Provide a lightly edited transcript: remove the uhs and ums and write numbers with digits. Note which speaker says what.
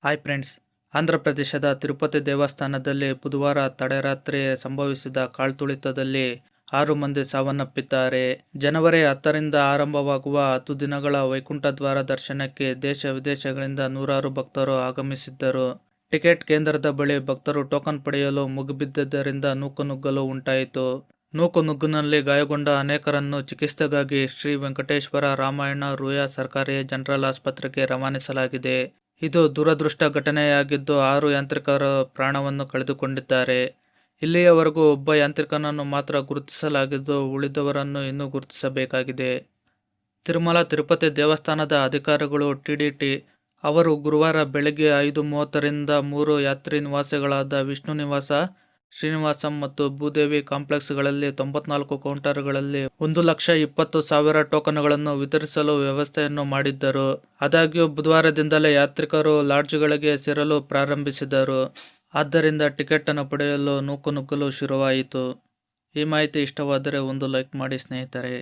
Speaker 1: Hi friends, Andhra ಪ್ರದೇಶದ ತಿರುಪತಿ ದೇವಸ್ಥಾನದಲ್ಲಿ ಬುಧವಾರ ತಡರಾತ್ರಿ ಸಂಭವಿಸಿದ ಕಾಲ್ತುಳಿತದಲ್ಲಿ 6 ಮಂದಿ ಸಾವನ್ನಪ್ಪಿದ್ದಾರೆ. ಜನವರಿ 10ರಿಂದ ಆರಂಭವಾಗುವ 10 ದಿನಗಳ ವೈಕುಂಠ ದ್ವಾರ ದರ್ಶನಕ್ಕೆ ದೇಶ ವಿದೇಶಗಳಿಂದ ನೂರಾರು ಭಕ್ತರು ಆಗಮಿಸಿದ್ದರು. ಟಿಕೆಟ್ ಕೇಂದ್ರದ ಬಳಿ ಭಕ್ತರು ಟೋಕನ್ ಪಡೆಯಲು ಮುಗಿಬಿದ್ದಿದ್ದರಿಂದ ನೂಕುನುಗ್ಗಲು ಉಂಟಾಯಿತು. ನೂಕುನುಗ್ಗಿನಲ್ಲಿ ಗಾಯಗೊಂಡ ಅನೇಕರನ್ನು ಚಿಕಿತ್ಸೆಗಾಗಿ ಶ್ರೀ ವೆಂಕಟೇಶ್ವರ ರಾಮಾಯಣ ರೂಯ ಸರ್ಕಾರಿ ಜನರಲ್ ಆಸ್ಪತ್ರೆಗೆ ರವಾನಿಸಲಾಗಿದೆ. ಇದು ದುರದೃಷ್ಟ ಘಟನೆಯಾಗಿದ್ದು 6 ಯಾಂತ್ರಿಕರು ಪ್ರಾಣವನ್ನು ಕಳೆದುಕೊಂಡಿದ್ದಾರೆ. ಇಲ್ಲಿಯವರೆಗೂ ಒಬ್ಬ ಯಾಂತ್ರಿಕನನ್ನು ಮಾತ್ರ ಗುರುತಿಸಲಾಗಿದ್ದು, ಉಳಿದವರನ್ನು ಇನ್ನೂ ಗುರುತಿಸಬೇಕಾಗಿದೆ. ತಿರುಮಲ ತಿರುಪತಿ ದೇವಸ್ಥಾನದ ಅಧಿಕಾರಿಗಳು ಟಿಟಿಡಿ ಅವರು ಗುರುವಾರ ಬೆಳಗ್ಗೆ 5:30ರಿಂದ 3 ಯಾತ್ರಿ ನಿವಾಸಗಳಾದ ವಿಷ್ಣು ನಿವಾಸ, ಶ್ರೀನಿವಾಸಂ ಮತ್ತು ಭೂದೇವಿ ಕಾಂಪ್ಲೆಕ್ಸ್ಗಳಲ್ಲಿ 94 ಕೌಂಟರ್ಗಳಲ್ಲಿ 1,20,000 ಟೋಕನ್ಗಳನ್ನು ವಿತರಿಸಲು ವ್ಯವಸ್ಥೆಯನ್ನು ಮಾಡಿದ್ದರು. ಆದಾಗ್ಯೂ ಬುಧವಾರದಿಂದಲೇ ಯಾತ್ರಿಕರು ಲಾಡ್ಜ್ಗಳಿಗೆ ಸೇರಲು ಪ್ರಾರಂಭಿಸಿದರು. ಆದ್ದರಿಂದ ಟಿಕೆಟ್ ಅನ್ನು ಪಡೆಯಲು ನೂಕುನುಗ್ಗಲು ಶುರುವಾಯಿತು. ಈ ಮಾಹಿತಿ ಇಷ್ಟವಾದರೆ ಒಂದು ಲೈಕ್ ಮಾಡಿ ಸ್ನೇಹಿತರೆ.